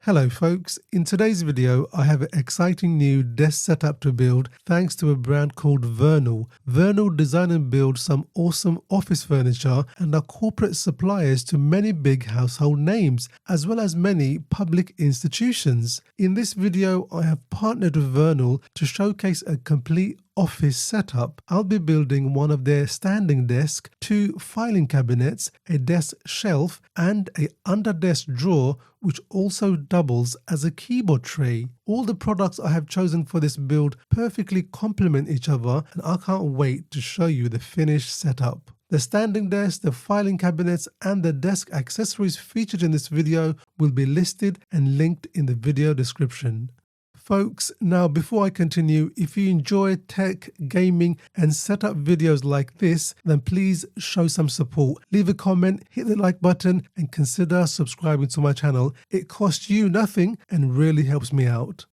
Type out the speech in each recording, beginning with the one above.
Hello folks, in today's video I have an exciting new desk setup to build thanks to a brand called Vernal. Vernal design and build some awesome office furniture and are corporate suppliers to many big household names as well as many public institutions. In this video I have partnered with Vernal to showcase a complete office setup. I'll be building one of their standing desks, 2 filing cabinets, a desk shelf and a under desk drawer which also doubles as a keyboard tray. All the products I have chosen for this build perfectly complement each other and I can't wait to show you the finished setup. The standing desk, the filing cabinets and the desk accessories featured in this video will be listed and linked in the video description. Folks, now before I continue, if you enjoy tech, gaming and setup videos like this, then please show some support. Leave a comment, hit the like button and consider subscribing to my channel. It costs you nothing and really helps me out.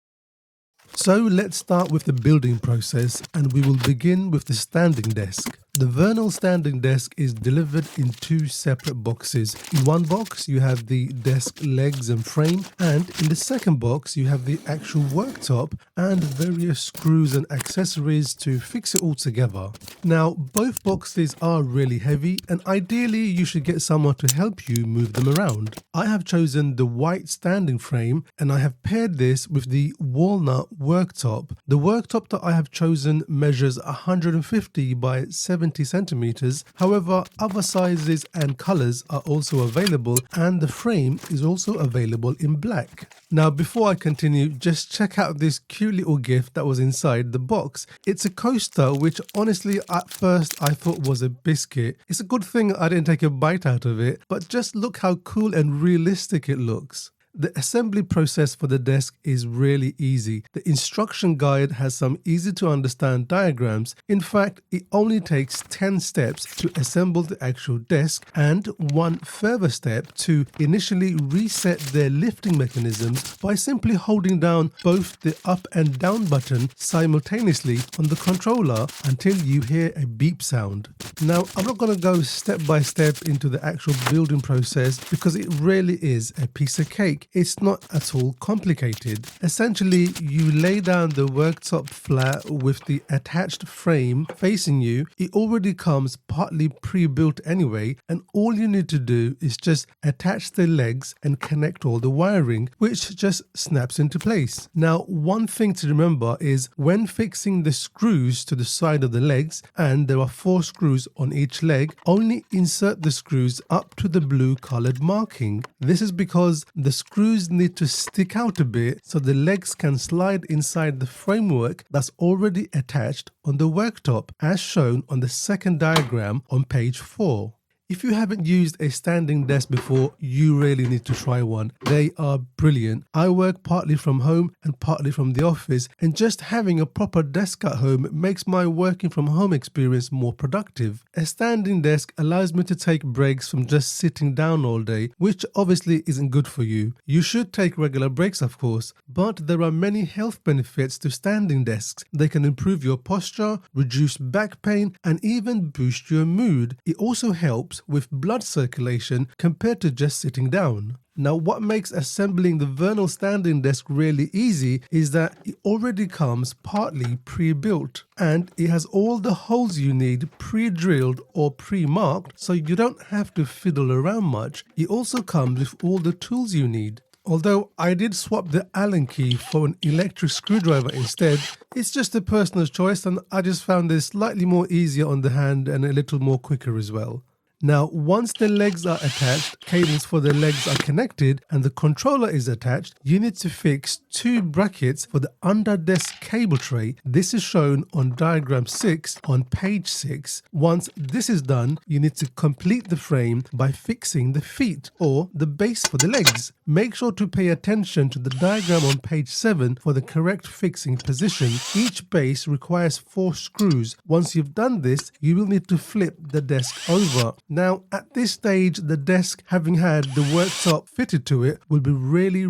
So let's start with the building process and we will begin with the standing desk. The Vernal Standing Desk is delivered in 2 separate boxes. In one box you have the desk legs and frame, and in the second box you have the actual worktop and various screws and accessories to fix it all together. Now both boxes are really heavy and ideally you should get someone to help you move them around. I have chosen the white standing frame and I have paired this with the walnut worktop. The worktop that I have chosen measures 150 by 70 centimeters. However, other sizes and colors are also available and the frame is also available in black. Now before I continue, just check out this cute little gift that was inside the box. It's a coaster which honestly at first I thought was a biscuit. It's a good thing I didn't take a bite out of it, but just look how cool and realistic it looks. The assembly process for the desk is really easy. The instruction guide has some easy to understand diagrams. In fact, it only takes 10 steps to assemble the actual desk and 1 further step to initially reset their lifting mechanisms by simply holding down both the up and down button simultaneously on the controller until you hear a beep sound. Now, I'm not going to go step by step into the actual building process because it really is a piece of cake. It's not at all complicated. Essentially, you lay down the worktop flat with the attached frame facing you. It already comes partly pre-built anyway, and all you need to do is just attach the legs and connect all the wiring, which just snaps into place. Now, one thing to remember is when fixing the screws to the side of the legs, and there are 4 screws on each leg, only insert the screws up to the blue colored marking. This is because the screws need to stick out a bit so the legs can slide inside the framework that's already attached on the worktop as shown on the second diagram on page 4. If you haven't used a standing desk before, you really need to try one. They are brilliant. I work partly from home and partly from the office, and just having a proper desk at home makes my working from home experience more productive. A standing desk allows me to take breaks from just sitting down all day, which obviously isn't good for you. You should take regular breaks, of course, but there are many health benefits to standing desks. They can improve your posture, reduce back pain, and even boost your mood. It also helps with blood circulation compared to just sitting down. Now, what makes assembling the Vernal Standing Desk really easy is that it already comes partly pre-built and it has all the holes you need pre-drilled or pre-marked, so you don't have to fiddle around much. It also comes with all the tools you need. Although I did swap the Allen key for an electric screwdriver instead, it's just a personal choice and I just found this slightly more easier on the hand and a little more quicker as well. Now, once the legs are attached, cables for the legs are connected and the controller is attached, you need to fix 2 brackets for the under desk cable tray. This is shown on diagram 6 on page 6. Once this is done, you need to complete the frame by fixing the feet or the base for the legs. Make sure to pay attention to the diagram on page 7 for the correct fixing position. Each base requires 4 screws. Once you've done this, you will need to flip the desk over. Now, at this stage, the desk, having had the worktop fitted to it, will be really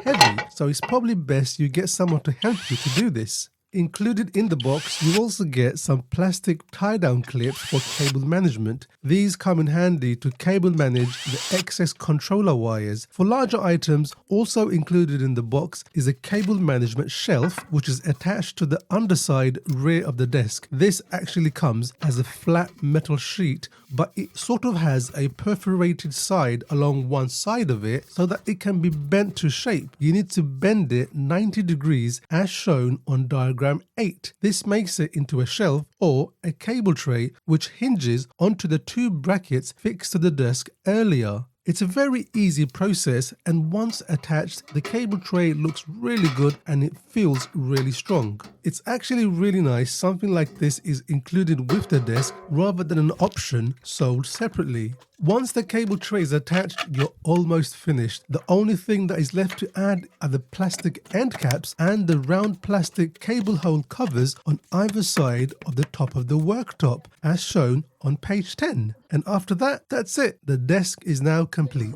heavy. So it's probably best you get someone to help you to do this. Included in the box, you also get some plastic tie-down clips for cable management. These come in handy to cable manage the excess controller wires. For larger items, also included in the box is a cable management shelf, which is attached to the underside rear of the desk. This actually comes as a flat metal sheet, but it sort of has a perforated side along one side of it so that it can be bent to shape. You need to bend it 90 degrees as shown on diagram 8. This makes it into a shelf or a cable tray which hinges onto the two brackets fixed to the desk earlier. It's a very easy process, and once attached, the cable tray looks really good and it feels really strong. It's actually really nice something like this is included with the desk rather than an option sold separately. Once the cable tray is attached, you're almost finished. The only thing that is left to add are the plastic end caps and the round plastic cable hole covers on either side of the top of the worktop, as shown on page 10. And after that, that's it. The desk is now complete.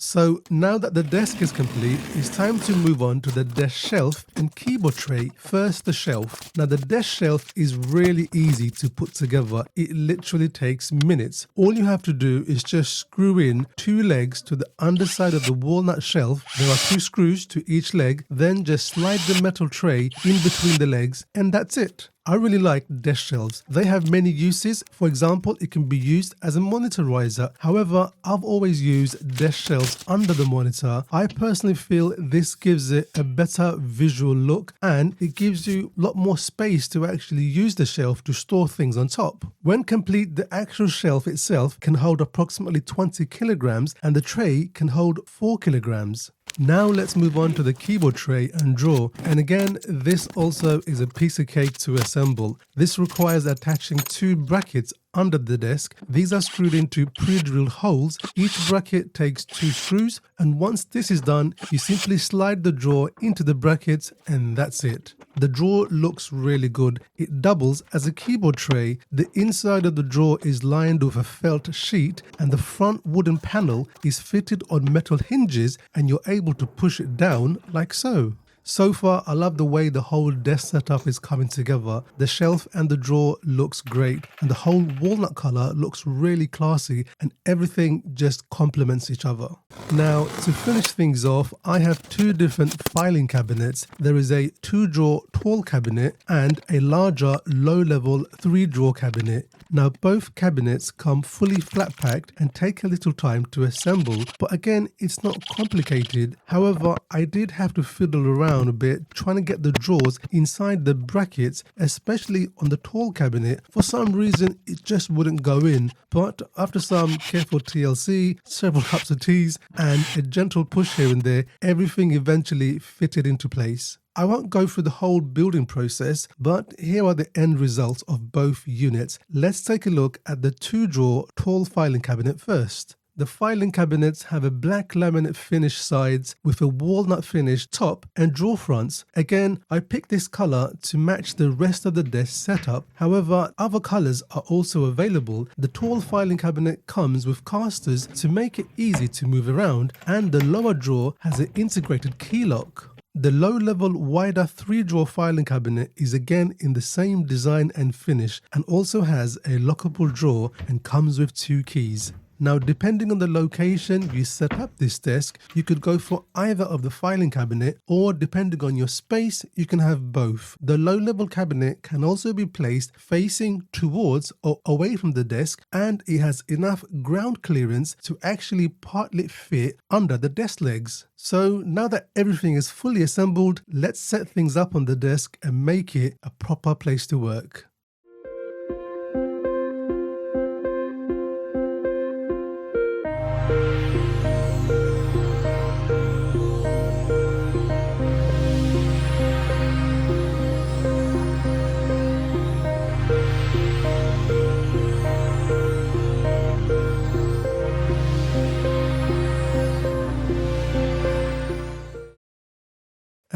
So now that the desk is complete, it's time to move on to the desk shelf and keyboard tray. First, the shelf. Now the desk shelf is really easy to put together. It literally takes minutes. All you have to do is just screw in two legs to the underside of the walnut shelf. There are 2 screws to each leg. Then just slide the metal tray in between the legs, and that's it. I really like desk shelves. They have many uses. For example, it can be used as a monitor riser. However, I've always used desk shelves under the monitor. I personally feel this gives it a better visual look and it gives you a lot more space to actually use the shelf to store things on top. When complete, the actual shelf itself can hold approximately 20 kilograms and the tray can hold 4 kilograms. Now let's move on to the keyboard tray and drawer. And again, this also is a piece of cake to assemble. This requires attaching 2 brackets under the desk. These are screwed into pre-drilled holes. Each bracket takes 2 screws, and once this is done, you simply slide the drawer into the brackets and that's it. The drawer looks really good. It doubles as a keyboard tray. The inside of the drawer is lined with a felt sheet and the front wooden panel is fitted on metal hinges and you're able to push it down like so. So far, I love the way the whole desk setup is coming together. The shelf and the drawer looks great and the whole walnut color looks really classy and everything just complements each other. Now, to finish things off, I have 2 different filing cabinets. There is a 2-drawer tall cabinet and a larger low-level 3-drawer cabinet. Now, both cabinets come fully flat packed and take a little time to assemble, but again, it's not complicated. However, I did have to fiddle around a bit trying to get the drawers inside the brackets, especially on the tall cabinet. For some reason, it just wouldn't go in, but after some careful TLC, several cups of teas, and a gentle push here and there, everything eventually fitted into place. I won't go through the whole building process, but here are the end results of both units. Let's take a look at the 2-drawer tall filing cabinet first. The filing cabinets have a black laminate finish sides with a walnut finish top and drawer fronts. Again, I picked this color to match the rest of the desk setup. However, other colors are also available. The tall filing cabinet comes with casters to make it easy to move around, and the lower drawer has an integrated key lock. The low-level, wider 3-drawer filing cabinet is again in the same design and finish and also has a lockable drawer and comes with 2 keys. Now, depending on the location you set up this desk, you could go for either of the filing cabinet, or depending on your space, you can have both. The low-level cabinet can also be placed facing towards or away from the desk, and it has enough ground clearance to actually partly fit under the desk legs. So now that everything is fully assembled, let's set things up on the desk and make it a proper place to work.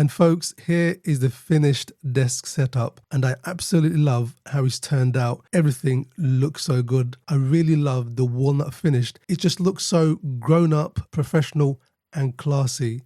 And folks, here is the finished desk setup, and I absolutely love how it's turned out. Everything looks so good. I really love the walnut finish. It just looks so grown up, professional and classy.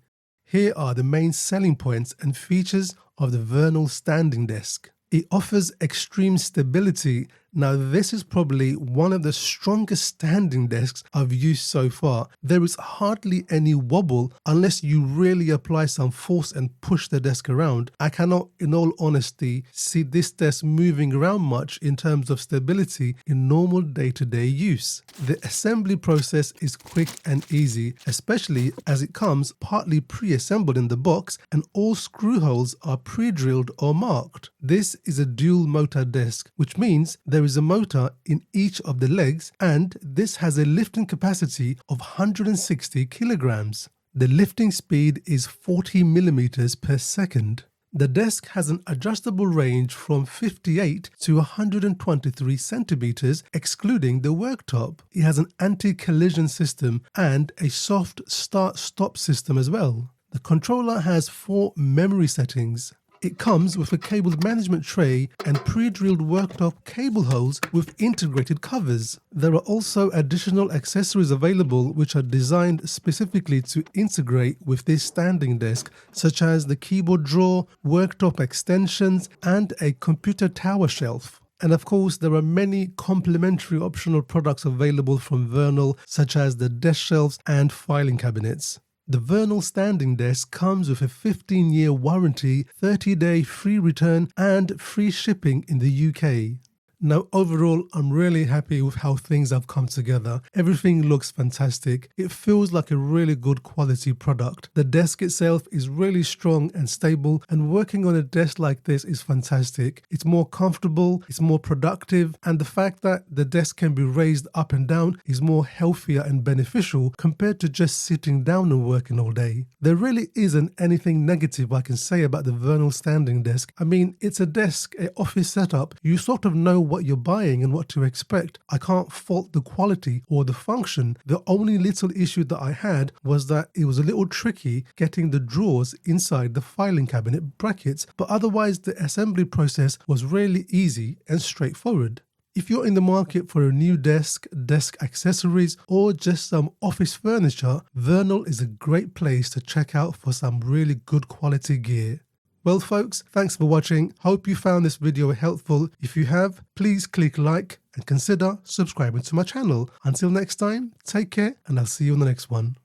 Here are the main selling points and features of the Vernal Standing Desk. It offers extreme stability. Now, this is probably one of the strongest standing desks I've used so far. There is hardly any wobble unless you really apply some force and push the desk around. I cannot, in all honesty, see this desk moving around much in terms of stability in normal day-to-day use. The assembly process is quick and easy, especially as it comes partly pre-assembled in the box and all screw holes are pre-drilled or marked. This is a dual motor desk, which means there is a motor in each of the legs, and this has a lifting capacity of 160 kilograms. The lifting speed is 40 millimeters per second. The desk has an adjustable range from 58 to 123 centimeters, excluding the worktop. It has an anti-collision system and a soft start-stop system as well. The controller has 4 memory settings. It comes with a cable management tray and pre-drilled worktop cable holes with integrated covers. There are also additional accessories available which are designed specifically to integrate with this standing desk, such as the keyboard drawer, worktop extensions, and a computer tower shelf. And of course, there are many complementary optional products available from Vernal, such as the desk shelves and filing cabinets. The Vernal Standing Desk comes with a 15-year warranty, 30-day free return and free shipping in the UK. Now, overall, I'm really happy with how things have come together. Everything looks fantastic. It feels like a really good quality product. The desk itself is really strong and stable, and working on a desk like this is fantastic. It's more comfortable, it's more productive, and the fact that the desk can be raised up and down is more healthier and beneficial compared to just sitting down and working all day. There really isn't anything negative I can say about the Vernal Standing Desk. I mean, it's a desk, an office setup. You sort of know what you're buying and what to expect. I can't fault the quality or the function. The only little issue that I had was that it was a little tricky getting the drawers inside the filing cabinet brackets, but otherwise the assembly process was really easy and straightforward. If you're in the market for a new desk, desk accessories, or just some office furniture, Vernal is a great place to check out for some really good quality gear. Well folks, thanks for watching. Hope you found this video helpful. If you have, please click like and consider subscribing to my channel. Until next time, take care and I'll see you on the next one.